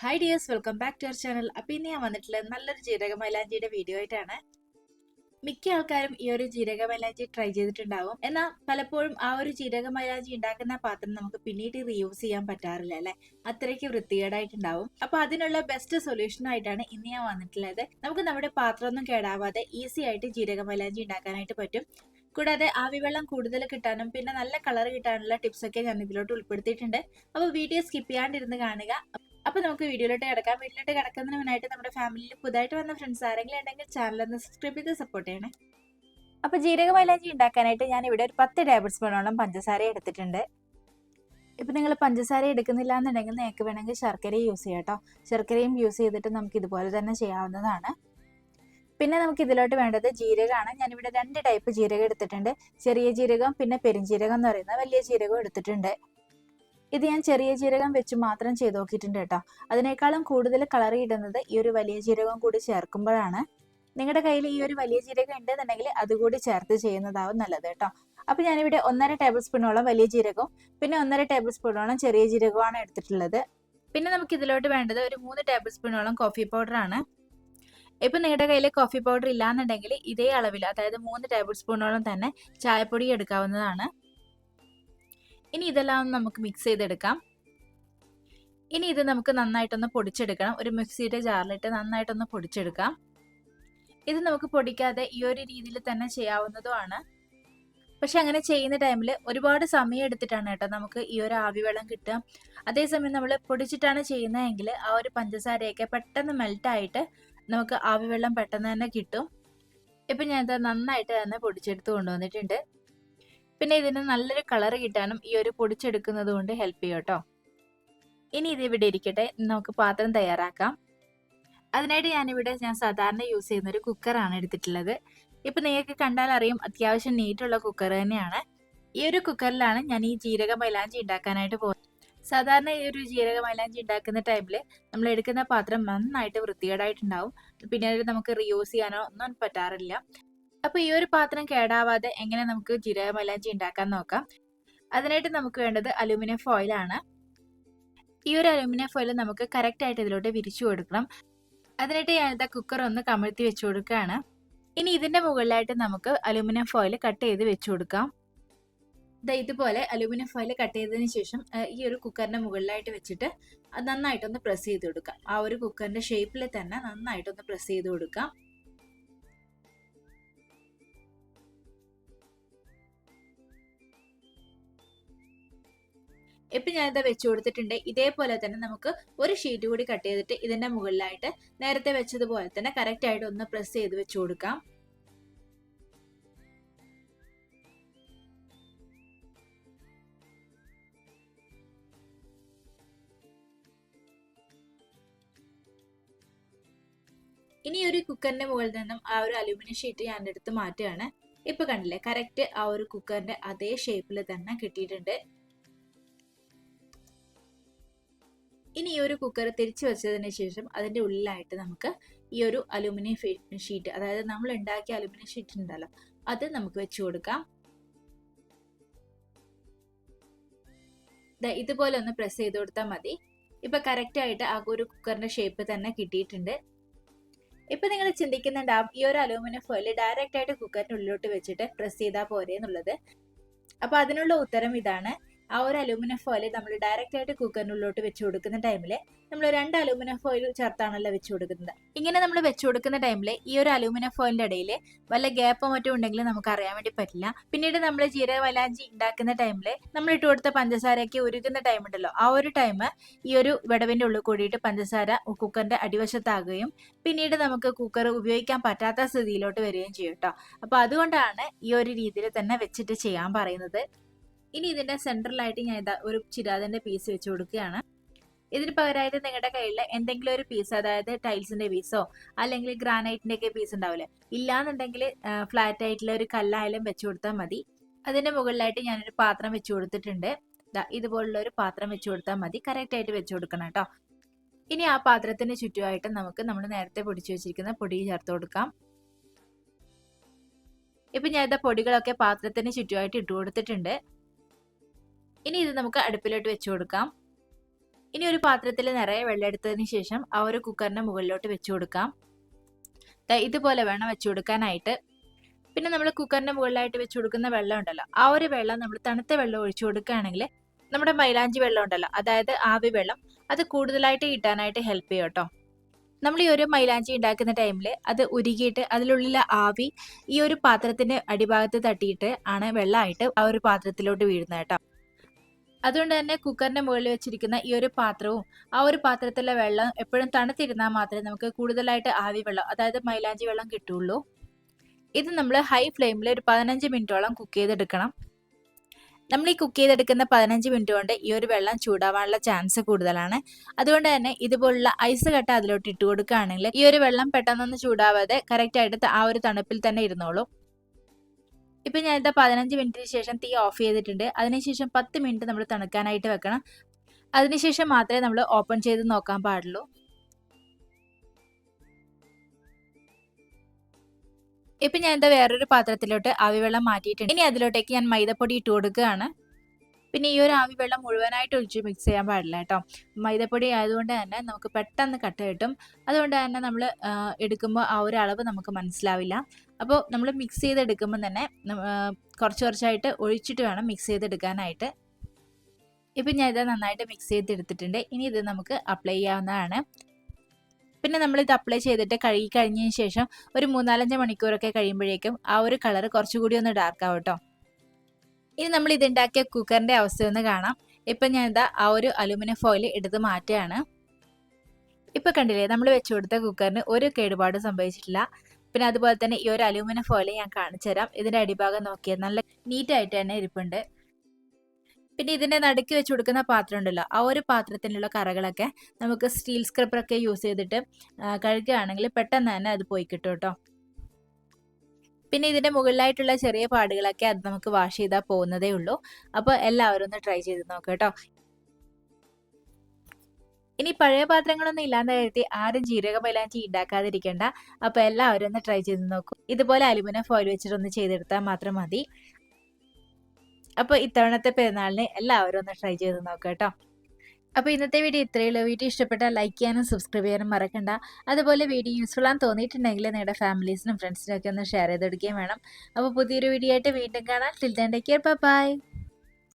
Hi dears, welcome back to our channel. അപ്പോൾ ഇന്ന് ഞാൻ വന്നിട്ടുള്ളത് നല്ലൊരു ജീരക മൈലാഞ്ചിയുടെ വീഡിയോ ആയിട്ടാണ്. മിക്ക ആൾക്കാരും ഈ ഒരു ജീരക മൈലാഞ്ചി ട്രൈ ചെയ്തിട്ടുണ്ടാവും. എന്നാൽ പലപ്പോഴും ആ ഒരു ജീരക മൈലാഞ്ചി ഉണ്ടാക്കുന്ന പാത്രം നമുക്ക് പിന്നീട് റീയൂസ് ചെയ്യാൻ പറ്റാറില്ല അല്ലെ, അത്രയ്ക്ക് വൃത്തികേടായിട്ടുണ്ടാവും. അപ്പോൾ അതിനുള്ള ബെസ്റ്റ് സൊല്യൂഷൻ ആയിട്ടാണ് ഇന്ന് ഞാൻ വന്നിട്ടുള്ളത്. നമുക്ക് നമ്മുടെ പാത്രമൊന്നും കേടാവാതെ ഈസി ആയിട്ട് ജീരക മൈലാഞ്ചി ഉണ്ടാക്കാനായിട്ട് പറ്റും. കൂടാതെ ആവിവെള്ളം കൂടുതൽ കിട്ടാനും പിന്നെ നല്ല കളർ കിട്ടാനുള്ള ടിപ്സ് ഒക്കെ ഞാൻ ഇതിലോട്ട് ഉൾപ്പെടുത്തിയിട്ടുണ്ട്. അപ്പോൾ വീഡിയോ സ്കിപ്പ് ചെയ്യാണ്ടിരുന്ന് കാണുക. അപ്പൊ നമുക്ക് വീഡിയോയിലോട്ട് കിടക്കാം. വീട്ടിലോട്ട് കിടക്കുന്നതിന് മുന്നായിട്ട് നമ്മുടെ ഫാമിലിയിൽ പുതുതായിട്ട് വന്ന ഫ്രണ്ട്സ് ആരെങ്കിലും ഉണ്ടെങ്കിൽ ചാനൽ ഒന്ന് സബ്സ്ക്രൈബ് ചെയ്ത് സപ്പോർട്ട് ചെയ്യണേ. അപ്പൊ ജീരക മൈലാഞ്ചി ഉണ്ടാക്കാനായിട്ട് ഞാൻ ഇവിടെ ഒരു 10 ടേബിൾ സ്പൂണോളം പഞ്ചസാര എടുത്തിട്ടുണ്ട്. ഇപ്പൊ നിങ്ങൾ പഞ്ചസാര എടുക്കുന്നില്ല എന്നുണ്ടെങ്കിൽ നിങ്ങൾക്ക് വേണമെങ്കിൽ ശർക്കര യൂസ് ചെയ്യാം കേട്ടോ. ശർക്കരയും യൂസ് ചെയ്തിട്ട് നമുക്ക് ഇതുപോലെ തന്നെ ചെയ്യാവുന്നതാണ്. പിന്നെ നമുക്ക് ഇതിലോട്ട് വേണ്ടത് ജീരകമാണ്. ഞാനിവിടെ 2 ടൈപ്പ് ജീരകം എടുത്തിട്ടുണ്ട്. ചെറിയ ജീരകം പിന്നെ പെരുംജീരകം എന്ന് പറയുന്ന വലിയ ജീരകം എടുത്തിട്ടുണ്ട്. ഇത് ഞാൻ ചെറിയ ജീരകം വെച്ച് മാത്രം ചെയ്ത് നോക്കിയിട്ടുണ്ട് കേട്ടോ. അതിനേക്കാളും കൂടുതൽ കളർ ഇടുന്നത് ഈ ഒരു വലിയ ജീരകം കൂടി ചേർക്കുമ്പോഴാണ്. നിങ്ങളുടെ കയ്യിൽ ഈ ഒരു വലിയ ജീരകം ഉണ്ടെന്നുണ്ടെങ്കിൽ അതുകൂടി ചേർത്ത് ചെയ്യുന്നതാവും നല്ലത് കേട്ടോ. അപ്പൊ ഞാനിവിടെ 1.5 ടേബിൾ സ്പൂണോളം വലിയ ജീരകവും പിന്നെ 1.5 ടേബിൾ സ്പൂണോളം ചെറിയ ജീരകവുമാണ് എടുത്തിട്ടുള്ളത്. പിന്നെ നമുക്ക് ഇതിലോട്ട് വേണ്ടത് ഒരു 3 ടേബിൾ സ്പൂണോളം കോഫി പൗഡർ ആണ്. ഇപ്പൊ നിങ്ങളുടെ കയ്യിൽ കോഫി പൗഡർ ഇല്ലാന്നുണ്ടെങ്കിൽ ഇതേ അളവിൽ, അതായത് 3 ടേബിൾ സ്പൂണോളം തന്നെ ചായപ്പൊടി എടുക്കാവുന്നതാണ്. ഇനി ഇതെല്ലാം നമുക്ക് മിക്സ് ചെയ്തെടുക്കാം. ഇനി ഇത് നമുക്ക് നന്നായിട്ടൊന്ന് പൊടിച്ചെടുക്കണം. ഒരു മിക്സിയുടെ ജാറിലിട്ട് നന്നായിട്ടൊന്ന് പൊടിച്ചെടുക്കാം. ഇത് നമുക്ക് പൊടിക്കാതെ ഈ ഒരു രീതിയിൽ തന്നെ ചെയ്യാവുന്നതുമാണ്. പക്ഷെ അങ്ങനെ ചെയ്യുന്ന ടൈമിൽ ഒരുപാട് സമയം എടുത്തിട്ടാണ് കേട്ടോ നമുക്ക് ഈ ഒരു ആവിവെള്ളം കിട്ടുക. അതേസമയം നമ്മൾ പൊടിച്ചിട്ടാണ് ചെയ്യുന്നതെങ്കിൽ ആ ഒരു പഞ്ചസാരയൊക്കെ പെട്ടെന്ന് മെൽറ്റായിട്ട് നമുക്ക് ആവിവെള്ളം പെട്ടെന്ന് തന്നെ കിട്ടും. ഇപ്പം ഞാനിത് നന്നായിട്ട് തന്നെ പൊടിച്ചെടുത്ത് കൊണ്ടുവന്നിട്ടുണ്ട്. പിന്നെ ഇതിന് നല്ലൊരു കളർ കിട്ടാനും ഈ ഒരു പൊടിച്ചെടുക്കുന്നത് കൊണ്ട് ഹെൽപ്പ് ചെയ്യും കേട്ടോ. ഇനി ഇത് ഇവിടെ ഇരിക്കട്ടെ, നമുക്ക് പാത്രം തയ്യാറാക്കാം. അതിനായിട്ട് ഞാൻ സാധാരണ യൂസ് ചെയ്യുന്ന ഒരു കുക്കറാണ് എടുത്തിട്ടുള്ളത്. ഇപ്പൊ നിങ്ങൾക്ക് കണ്ടാൽ അറിയും, അത്യാവശ്യം നീറ്റുള്ള കുക്കർ തന്നെയാണ്. ഈ ഒരു കുക്കറിലാണ് ഞാൻ ഈ ജീരക മൈലാഞ്ചി ഉണ്ടാക്കാനായിട്ട് പോകുന്നത്. സാധാരണ ഈ ഒരു ജീരക മൈലാഞ്ചി ഉണ്ടാക്കുന്ന ടൈമിൽ നമ്മൾ എടുക്കുന്ന പാത്രം നന്നായിട്ട് വൃത്തികേടായിട്ടുണ്ടാവും. പിന്നീട് നമുക്ക് റീയൂസ് ചെയ്യാനോ ഒന്നും പറ്റാറില്ല. അപ്പൊ ഈ ഒരു പാത്രം കേടാവാതെ എങ്ങനെ നമുക്ക് ജീരക മൈലാഞ്ചി ഉണ്ടാക്കാൻ നോക്കാം. അതിനായിട്ട് നമുക്ക് വേണ്ടത് അലൂമിനിയം ഫോയിൽ ആണ്. ഈ ഒരു അലൂമിനിയം ഫോയിൽ നമുക്ക് കറക്റ്റ് ആയിട്ട് ഇതിലോട്ട് വിരിച്ചു കൊടുക്കണം. അതിനായിട്ട് ഞാനിതാ കുക്കർ ഒന്ന് കമഴ്ത്തി വെച്ചു കൊടുക്കുകയാണ്. ഇനി ഇതിന്റെ മുകളിലായിട്ട് നമുക്ക് അലൂമിനിയം ഫോയിൽ കട്ട് ചെയ്ത് വെച്ചു കൊടുക്കാം. ഇതുപോലെ അലൂമിനിയം ഫോയിൽ കട്ട് ചെയ്തതിന് ശേഷം ഈ ഒരു കുക്കറിന്റെ മുകളിലായിട്ട് വെച്ചിട്ട് അത് നന്നായിട്ടൊന്ന് പ്രസ് ചെയ്ത് കൊടുക്കാം. ആ ഒരു കുക്കറിന്റെ ഷേപ്പിൽ തന്നെ നന്നായിട്ടൊന്ന് പ്രസ് ചെയ്ത് കൊടുക്കാം. ഇപ്പൊ ഞാനിത് വെച്ചു കൊടുത്തിട്ടുണ്ട്. ഇതേപോലെ തന്നെ നമുക്ക് ഒരു ഷീറ്റ് കൂടി കട്ട് ചെയ്തിട്ട് ഇതിന്റെ മുകളിലായിട്ട് നേരത്തെ വെച്ചതുപോലെ തന്നെ കറക്റ്റ് ആയിട്ട് ഒന്ന് പ്രസ് ചെയ്ത് വെച്ചു കൊടുക്കാം. ഇനി ഒരു കുക്കറിന്റെ മുകളിൽ നിന്നും ആ ഒരു അലൂമിനിയം ഷീറ്റ് ഞാൻ എടുത്ത് മാറ്റുകയാണ്. ഇപ്പൊ കണ്ടില്ലേ, കറക്റ്റ് ആ ഒരു കുക്കറിന്റെ അതേ ഷേപ്പിൽ തന്നെ കിട്ടിയിട്ടുണ്ട്. ഇനി ഈ ഒരു കുക്കർ തിരിച്ചു വെച്ചതിന് ശേഷം അതിന്റെ ഉള്ളിലായിട്ട് നമുക്ക് ഈ ഒരു അലൂമിനിയം ഷീറ്റ്, അതായത് നമ്മൾ ഉണ്ടാക്കിയ അലൂമിനിയം ഷീറ്റ് ഉണ്ടല്ലോ, അത് നമുക്ക് വെച്ചു കൊടുക്കാം. ഇതുപോലെ ഒന്ന് പ്രസ് ചെയ്ത് കൊടുത്താൽ മതി. ഇപ്പൊ കറക്റ്റ് ആയിട്ട് ആ ഒരു കുക്കറിന്റെ ഷേപ്പ് തന്നെ കിട്ടിയിട്ടുണ്ട്. ഇപ്പൊ നിങ്ങൾ ചിന്തിക്കുന്നുണ്ടാവും, ഈ ഒരു അലൂമിനിയം ഫോയിൽ ഡയറക്റ്റ് ആയിട്ട് കുക്കറിന്റെ ഉള്ളിലോട്ട് വെച്ചിട്ട് പ്രസ് ചെയ്താൽ പോരെ എന്നുള്ളത്. അപ്പൊ അതിനുള്ള ഉത്തരം ഇതാണ്. ആ ഒരു അലൂമിനിയം ഫോയിൽ നമ്മൾ ഡയറക്റ്റ് ആയിട്ട് കുക്കറിനുള്ളിലോട്ട് വെച്ച് കൊടുക്കുന്ന ടൈമിൽ നമ്മൾ 2 അലൂമിനിയം ഫോയിൽ ചേർത്താണല്ലോ വെച്ച് കൊടുക്കുന്നത്. ഇങ്ങനെ നമ്മൾ വെച്ച് കൊടുക്കുന്ന ടൈമിൽ ഈ ഒരു അലൂമിനിയം ഫോയിലിന്റെ ഇടയിൽ വല്ല ഗ്യാപ്പോ മറ്റോ ഉണ്ടെങ്കിൽ നമുക്ക് അറിയാൻ വേണ്ടി പറ്റില്ല. പിന്നീട് നമ്മൾ ജീരക മൈലാഞ്ചി ഉണ്ടാക്കുന്ന ടൈമിൽ നമ്മൾ ഇട്ട് കൊടുത്ത പഞ്ചസാരയൊക്കെ ഉരുകുന്ന ടൈം ഉണ്ടല്ലോ, ആ ഒരു ടൈം ഈ ഒരു വിടവിന്റെ ഉള്ളിൽ കൂടിയിട്ട് പഞ്ചസാര കുക്കറിന്റെ അടിവശത്താകുകയും പിന്നീട് നമുക്ക് കുക്കർ ഉപയോഗിക്കാൻ പറ്റാത്ത സ്ഥിതിയിലോട്ട് വരികയും ചെയ്യും കേട്ടോ. അപ്പൊ അതുകൊണ്ടാണ് ഈ ഒരു രീതിയിൽ തന്നെ വെച്ചിട്ട് ചെയ്യാൻ പറയുന്നത്. ഇനി ഇതിന്റെ സെൻട്രലായിട്ട് ഞാൻ ഇതാ ഒരു ചിരാതിന്റെ പീസ് വെച്ച് കൊടുക്കുകയാണ്. ഇതിന് പകരമായിട്ട് നിങ്ങളുടെ കയ്യിൽ എന്തെങ്കിലും ഒരു പീസ്, അതായത് ടൈൽസിന്റെ പീസോ അല്ലെങ്കിൽ ഗ്രാനൈറ്റിന്റെ ഒക്കെ പീസ് ഉണ്ടാവില്ലേ, ഇല്ലാന്നുണ്ടെങ്കിൽ ഫ്ലാറ്റ് ആയിട്ടുള്ള ഒരു കല്ലായാലും വെച്ചു കൊടുത്താൽ മതി. അതിന്റെ മുകളിലായിട്ട് ഞാനൊരു പാത്രം വെച്ചു കൊടുത്തിട്ടുണ്ട്. ഇതുപോലുള്ള ഒരു പാത്രം വെച്ചു കൊടുത്താൽ മതി. കറക്റ്റ് ആയിട്ട് വെച്ചു കൊടുക്കണം കേട്ടോ. ഇനി ആ പാത്രത്തിന് ചുറ്റുമായിട്ട് നമുക്ക് നമ്മൾ നേരത്തെ പൊടിച്ചു വെച്ചിരിക്കുന്ന പൊടി ചേർത്ത് കൊടുക്കാം. ഇപ്പൊ ഞാൻ ഇതാ പൊടികളൊക്കെ പാത്രത്തിന് ചുറ്റുമായിട്ട് ഇട്ട് കൊടുത്തിട്ടുണ്ട്. ഇനി ഇത് നമുക്ക് അടുപ്പിലോട്ട് വെച്ചു കൊടുക്കാം. ഇനി ഒരു പാത്രത്തിൽ നിറയെ വെള്ളം എടുത്തതിന് ശേഷം ആ ഒരു കുക്കറിന്റെ മുകളിലോട്ട് വെച്ചു കൊടുക്കാം. ഇതുപോലെ വേണം വെച്ചു കൊടുക്കാനായിട്ട്. പിന്നെ നമ്മൾ കുക്കറിന്റെ മുകളിലായിട്ട് വെച്ചു കൊടുക്കുന്ന വെള്ളം ഉണ്ടല്ലോ, ആ ഒരു വെള്ളം നമ്മൾ തണുത്ത വെള്ളം ഒഴിച്ചു കൊടുക്കുകയാണെങ്കിൽ നമ്മുടെ മൈലാഞ്ചി വെള്ളം ഉണ്ടല്ലോ, അതായത് ആവി വെള്ളം, അത് കൂടുതലായിട്ട് കിട്ടാനായിട്ട് ഹെൽപ്പ് ചെയ്യും കേട്ടോ. നമ്മൾ ഈ ഒരു മൈലാഞ്ചി ഉണ്ടാക്കുന്ന ടൈമിൽ അത് ഉരുകിയിട്ട് അതിലുള്ള ആവി ഈ ഒരു പാത്രത്തിന്റെ അടിഭാഗത്ത് തട്ടിയിട്ട് ആണ് വെള്ളമായിട്ട് ആ ഒരു പാത്രത്തിലോട്ട് വീഴുന്നത് കേട്ടോ. അതുകൊണ്ട് തന്നെ കുക്കറിന്റെ മുകളിൽ വെച്ചിരിക്കുന്ന ഈ ഒരു പാത്രവും ആ ഒരു പാത്രത്തിലെ വെള്ളം എപ്പോഴും തണുത്തിരുന്നാൽ മാത്രമേ നമുക്ക് കൂടുതലായിട്ട് ആവി വെള്ളം, അതായത് മൈലാഞ്ചി വെള്ളം കിട്ടുള്ളൂ. ഇത് നമ്മൾ ഹൈ ഫ്ലെയിമിൽ ഒരു 15 മിനിറ്റോളം കുക്ക് ചെയ്തെടുക്കണം. നമ്മൾ ഈ കുക്ക് ചെയ്തെടുക്കുന്ന 15 മിനിറ്റ് കൊണ്ട് ഈ ഒരു വെള്ളം ചൂടാവാനുള്ള ചാൻസ് കൂടുതലാണ്. അതുകൊണ്ട് തന്നെ ഇതുപോലുള്ള ഐസ് കട്ട അതിലോട്ട് ഇട്ട് കൊടുക്കുകയാണെങ്കിൽ ഈ ഒരു വെള്ളം പെട്ടെന്നൊന്നും ചൂടാവാതെ കറക്റ്റ് ആയിട്ട് ആ ഒരു തണുപ്പിൽ തന്നെ ഇരുന്നോളും. ഇപ്പം ഞാൻ ഇതാ 15 മിനിറ്റിന് ശേഷം തീ ഓഫ് ചെയ്തിട്ടുണ്ട്. അതിനുശേഷം 10 മിനിറ്റ് നമ്മൾ തണുക്കാനായിട്ട് വെക്കണം. അതിനുശേഷം മാത്രമേ നമ്മൾ ഓപ്പൺ ചെയ്ത് നോക്കാൻ പാടുള്ളൂ. ഇപ്പം ഞാൻ എന്താ വേറൊരു പാത്രത്തിലോട്ട് ആവി വെള്ളം മാറ്റിയിട്ടുണ്ട്. ഇനി അതിലോട്ടേക്ക് ഞാൻ മൈദപ്പൊടി ഇട്ട് കൊടുക്കുകയാണ്. പിന്നെ ഈ ഒരു ആവി വെള്ളം മുഴുവനായിട്ട് ഒഴിച്ച് മിക്സ് ചെയ്യാൻ പാടില്ല കേട്ടോ. മൈദപ്പൊടി ആയതുകൊണ്ട് തന്നെ നമുക്ക് പെട്ടെന്ന് കട്ട കിട്ടും. അതുകൊണ്ട് തന്നെ നമ്മൾ എടുക്കുമ്പോൾ ആ ഒരു അളവ് നമുക്ക് മനസ്സിലാവില്ല. അപ്പോൾ നമ്മൾ മിക്സ് ചെയ്തെടുക്കുമ്പോൾ തന്നെ കുറച്ച് കുറച്ചായിട്ട് ഒഴിച്ചിട്ട് വേണം മിക്സ് ചെയ്തെടുക്കാനായിട്ട്. ഇപ്പം ഞാൻ ഇത് നന്നായിട്ട് മിക്സ് ചെയ്തെടുത്തിട്ടുണ്ട്. ഇനി ഇത് നമുക്ക് അപ്ലൈ ചെയ്യാവുന്നതാണ്. പിന്നെ നമ്മളിത് അപ്ലൈ ചെയ്തിട്ട് കഴുകി കഴിഞ്ഞതിന് ശേഷം ഒരു 3-4 മണിക്കൂറൊക്കെ കഴിയുമ്പോഴേക്കും ആ ഒരു കളർ കുറച്ചുകൂടി ഒന്ന് ഡാർക്ക് ആവും കേട്ടോ. ഇനി നമ്മൾ ഇതുണ്ടാക്കിയ കുക്കറിന്റെ അവസ്ഥ ഒന്ന് കാണാം. ഇപ്പം ഞാൻ ഇതാ ആ ഒരു അലുമിനിയം ഫോയിൽ എടുത്ത് മാറ്റുകയാണ്. ഇപ്പം കണ്ടില്ലേ, നമ്മൾ വെച്ചു കൊടുത്ത കുക്കറിന് ഒരു കേടുപാടും സംഭവിച്ചിട്ടില്ല. പിന്നെ അതുപോലെ തന്നെ ഈ ഒരു അലുമിനിയം ഫോയിൽ ഞാൻ കാണിച്ചു തരാം. ഇതിന്റെ അടിഭാഗം നോക്കിയാൽ നല്ല നീറ്റായിട്ട് തന്നെ ഇരിപ്പുണ്ട്. പിന്നെ ഇതിന്റെ നടുക്ക് വെച്ച് കൊടുക്കുന്ന പാത്രം ഉണ്ടല്ലോ, ആ ഒരു പാത്രത്തിലുള്ള കറകളൊക്കെ നമുക്ക് സ്റ്റീൽ സ്ക്രബറൊക്കെ യൂസ് ചെയ്തിട്ട് കഴുകുകയാണെങ്കിൽ പെട്ടെന്ന് തന്നെ അത് പോയി കിട്ടും കേട്ടോ. പിന്നെ ഇതിന്റെ മുകളിലായിട്ടുള്ള ചെറിയ പാടുകളൊക്കെ അത് നമുക്ക് വാഷ് ചെയ്താൽ പോകുന്നതേ ഉള്ളൂ. അപ്പോൾ എല്ലാവരും ഒന്ന് ട്രൈ ചെയ്ത് നോക്കാം കേട്ടോ. ഇനി പഴയ പാത്രങ്ങളൊന്നും ഇല്ലാന്ന് കരുതി ആരും ജീരക മൈലാഞ്ചി ഉണ്ടാക്കാതിരിക്കേണ്ട. അപ്പോൾ എല്ലാവരും ഒന്ന് ട്രൈ ചെയ്ത് നോക്കൂ. ഇതുപോലെ അലുമിനിയം ഫോയിൽ വെച്ചിട്ടൊന്ന് ചെയ്തെടുത്താൽ മാത്രം മതി. അപ്പോൾ ഇത്തവണത്തെ പെരുന്നാളിന് എല്ലാവരും ഒന്ന് ട്രൈ ചെയ്ത് നോക്കാം കേട്ടോ. അപ്പോൾ ഇന്നത്തെ വീഡിയോ ഇത്രയേ ഉള്ളൂ. വീഡിയോ ഇഷ്ടപ്പെട്ടാൽ ലൈക്ക് ചെയ്യാനും സബ്സ്ക്രൈബ് ചെയ്യാനും മറക്കണ്ട. അതുപോലെ വീഡിയോ യൂസ്ഫുൾ ആണെന്ന് തോന്നിയിട്ടുണ്ടെങ്കിൽ നിങ്ങളുടെ ഫാമിലീസിനും ഫ്രണ്ട്സിനും ഒക്കെ ഒന്ന് ഷെയർ ചെയ്തെടുക്കുകയും വേണം. അപ്പോൾ പുതിയൊരു വീഡിയോ ആയിട്ട് വീണ്ടും കാണാം. Till then take care, by.